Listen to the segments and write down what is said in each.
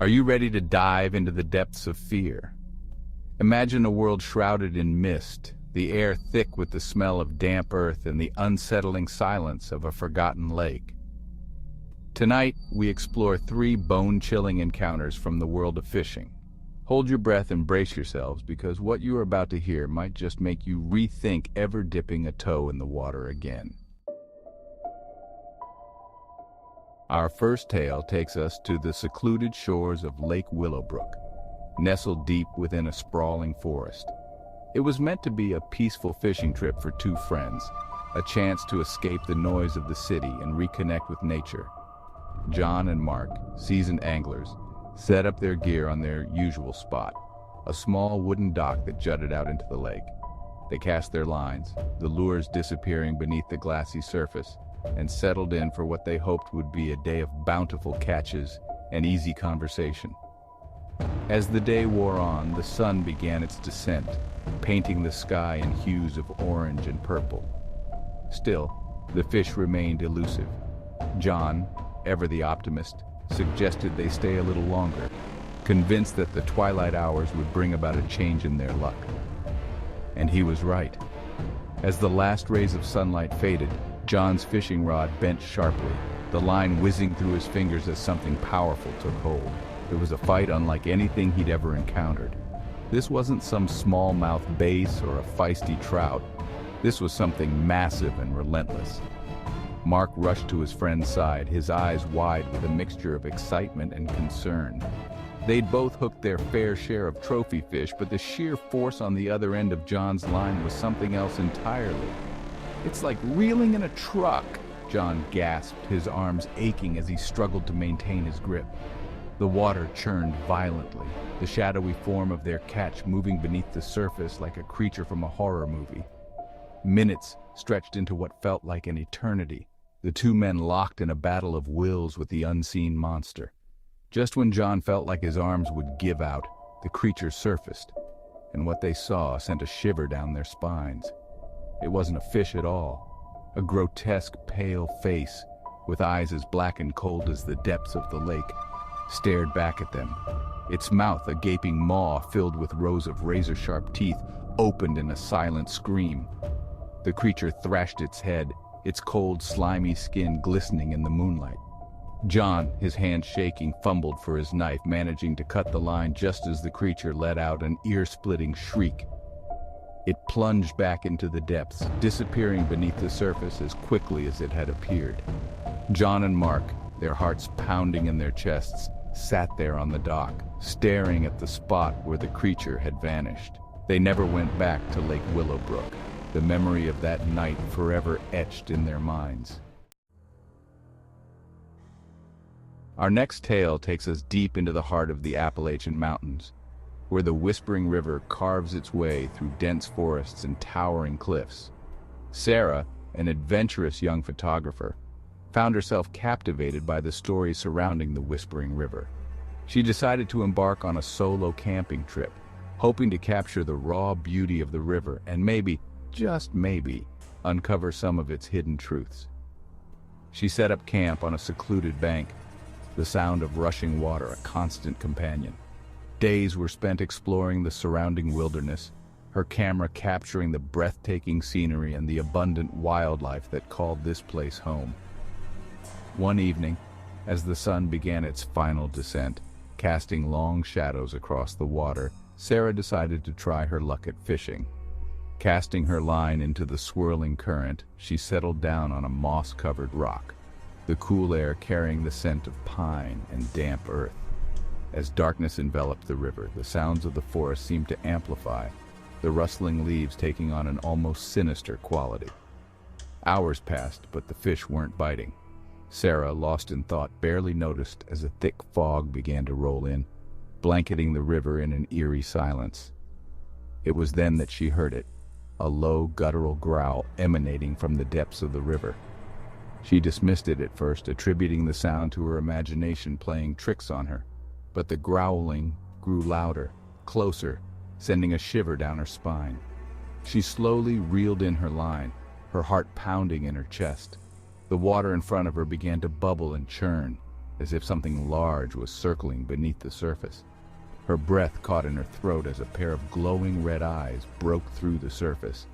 Are you ready to dive into the depths of fear? Imagine a world shrouded in mist, the air thick with the smell of damp earth and the unsettling silence of a forgotten lake. Tonight, we explore 3 bone-chilling encounters from the world of fishing. Hold your breath and brace yourselves, because what you are about to hear might just make you rethink ever dipping a toe in the water again. Our first tale takes us to the secluded shores of Lake Willowbrook, nestled deep within a sprawling forest. It was meant to be a peaceful fishing trip for 2 friends, a chance to escape the noise of the city and reconnect with nature. John and Mark, seasoned anglers, set up their gear on their usual spot, a small wooden dock that jutted out into the lake. They cast their lines, the lures disappearing beneath the glassy surface, and settled in for what they hoped would be a day of bountiful catches and easy conversation. As the day wore on, the sun began its descent, painting the sky in hues of orange and purple. Still, the fish remained elusive. John, ever the optimist, suggested they stay a little longer, convinced that the twilight hours would bring about a change in their luck. And he was right. As the last rays of sunlight faded, John's fishing rod bent sharply, the line whizzing through his fingers as something powerful took hold. It was a fight unlike anything he'd ever encountered. This wasn't some smallmouth bass or a feisty trout. This was something massive and relentless. Mark rushed to his friend's side, his eyes wide with a mixture of excitement and concern. They'd both hooked their fair share of trophy fish, but the sheer force on the other end of John's line was something else entirely. "It's like reeling in a truck," John gasped, his arms aching as he struggled to maintain his grip. The water churned violently, the shadowy form of their catch moving beneath the surface like a creature from a horror movie. Minutes stretched into what felt like an eternity, the 2 men locked in a battle of wills with the unseen monster. Just when John felt like his arms would give out, the creature surfaced, and what they saw sent a shiver down their spines. It wasn't a fish at all. A grotesque, pale face, with eyes as black and cold as the depths of the lake, stared back at them. Its mouth, a gaping maw filled with rows of razor-sharp teeth, opened in a silent scream. The creature thrashed its head, its cold, slimy skin glistening in the moonlight. John, his hand shaking, fumbled for his knife, managing to cut the line just as the creature let out an ear-splitting shriek. It plunged back into the depths, disappearing beneath the surface as quickly as it had appeared. John and Mark, their hearts pounding in their chests, sat there on the dock, staring at the spot where the creature had vanished. They never went back to Lake Willowbrook, the memory of that night forever etched in their minds. Our next tale takes us deep into the heart of the Appalachian Mountains, where the Whispering River carves its way through dense forests and towering cliffs. Sarah, an adventurous young photographer, found herself captivated by the stories surrounding the Whispering River. She decided to embark on a solo camping trip, hoping to capture the raw beauty of the river and maybe, just maybe, uncover some of its hidden truths. She set up camp on a secluded bank, the sound of rushing water a constant companion. Days were spent exploring the surrounding wilderness, her camera capturing the breathtaking scenery and the abundant wildlife that called this place home. One evening, as the sun began its final descent, casting long shadows across the water, Sarah decided to try her luck at fishing. Casting her line into the swirling current, she settled down on a moss-covered rock, the cool air carrying the scent of pine and damp earth. As darkness enveloped the river, the sounds of the forest seemed to amplify, the rustling leaves taking on an almost sinister quality. Hours passed, but the fish weren't biting. Sarah, lost in thought, barely noticed as a thick fog began to roll in, blanketing the river in an eerie silence. It was then that she heard it, a low, guttural growl emanating from the depths of the river. She dismissed it at first, attributing the sound to her imagination playing tricks on her. But the growling grew louder, closer, sending a shiver down her spine. She slowly reeled in her line, her heart pounding in her chest. The water in front of her began to bubble and churn, as if something large was circling beneath the surface. Her breath caught in her throat as a pair of glowing red eyes broke through the surface,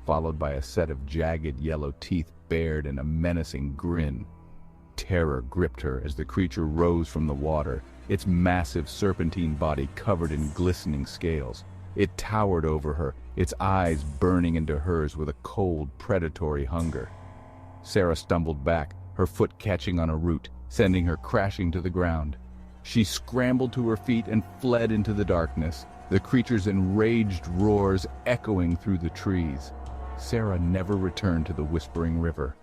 followed by a set of jagged yellow teeth bared in a menacing grin. Terror gripped her as the creature rose from the water, its massive serpentine body covered in glistening scales. It towered over her, its eyes burning into hers with a cold, predatory hunger. Sarah stumbled back, her foot catching on a root, sending her crashing to the ground. She scrambled to her feet and fled into the darkness, the creature's enraged roars echoing through the trees. Sarah never returned to the Whispering River.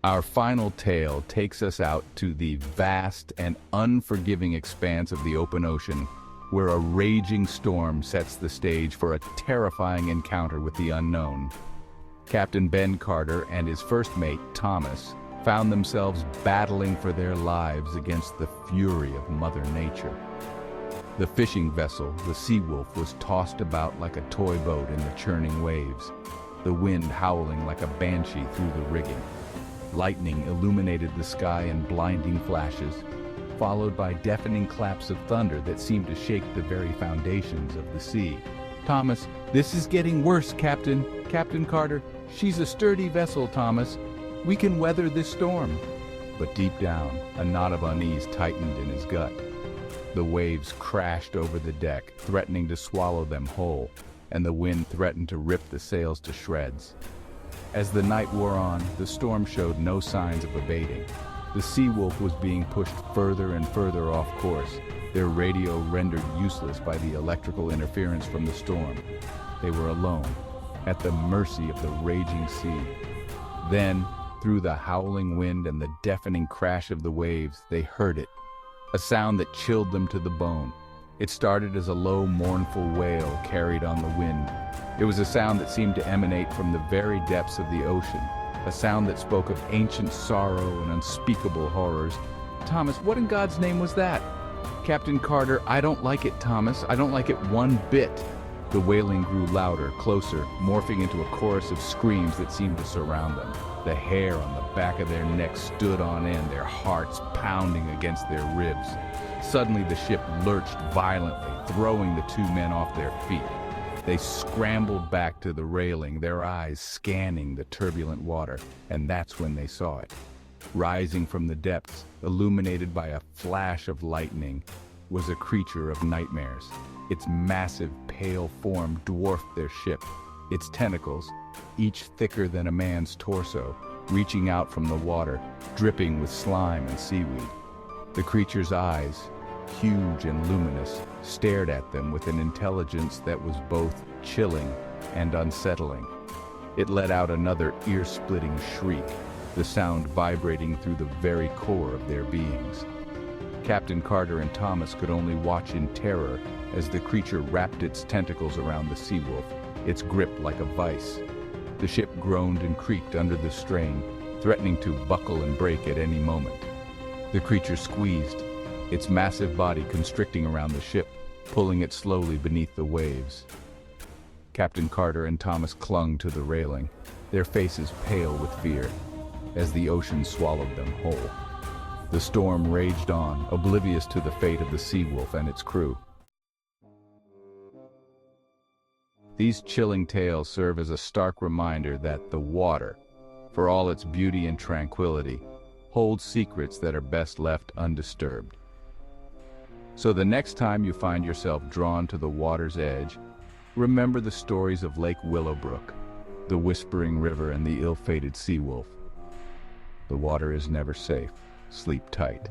Our final tale takes us out to the vast and unforgiving expanse of the open ocean, where a raging storm sets the stage for a terrifying encounter with the unknown. Captain Ben Carter and his first mate, Thomas, found themselves battling for their lives against the fury of Mother Nature. The fishing vessel, the Seawolf, was tossed about like a toy boat in the churning waves, the wind howling like a banshee through the rigging. Lightning illuminated the sky in blinding flashes, followed by deafening claps of thunder that seemed to shake the very foundations of the sea. "Thomas, this is getting worse, Captain. Captain Carter, she's a sturdy vessel, Thomas. We can weather this storm." But deep down, a knot of unease tightened in his gut. The waves crashed over the deck, threatening to swallow them whole, and the wind threatened to rip the sails to shreds. As the night wore on, the storm showed no signs of abating. The Seawolf was being pushed further and further off course, their radio rendered useless by the electrical interference from the storm. They were alone, at the mercy of the raging sea. Then, through the howling wind and the deafening crash of the waves, they heard it, a sound that chilled them to the bone. It started as a low, mournful wail carried on the wind. It was a sound that seemed to emanate from the very depths of the ocean, a sound that spoke of ancient sorrow and unspeakable horrors. "Thomas, what in God's name was that?" "Captain Carter, I don't like it, Thomas. I don't like it one bit." The wailing grew louder, closer, morphing into a chorus of screams that seemed to surround them. The hair on the back of their necks stood on end, their hearts pounding against their ribs. Suddenly the ship lurched violently, throwing the two men off their feet. They scrambled back to the railing, their eyes scanning the turbulent water, and that's when they saw it. Rising from the depths, illuminated by a flash of lightning, was a creature of nightmares. Its massive, pale form dwarfed their ship, its tentacles, each thicker than a man's torso, reaching out from the water, dripping with slime and seaweed. The creature's eyes, huge and luminous, stared at them with an intelligence that was both chilling and unsettling. It let out another ear-splitting shriek, the sound vibrating through the very core of their beings. Captain Carter and Thomas could only watch in terror as the creature wrapped its tentacles around the Seawolf, its grip like a vice. The ship groaned and creaked under the strain, threatening to buckle and break at any moment. The creature squeezed, its massive body constricting around the ship, pulling it slowly beneath the waves. Captain Carter and Thomas clung to the railing, their faces pale with fear, as the ocean swallowed them whole. The storm raged on, oblivious to the fate of the Seawolf and its crew. These chilling tales serve as a stark reminder that the water, for all its beauty and tranquility, holds secrets that are best left undisturbed. So the next time you find yourself drawn to the water's edge, remember the stories of Lake Willowbrook, the Whispering River, and the ill-fated Seawolf. The water is never safe. Sleep tight.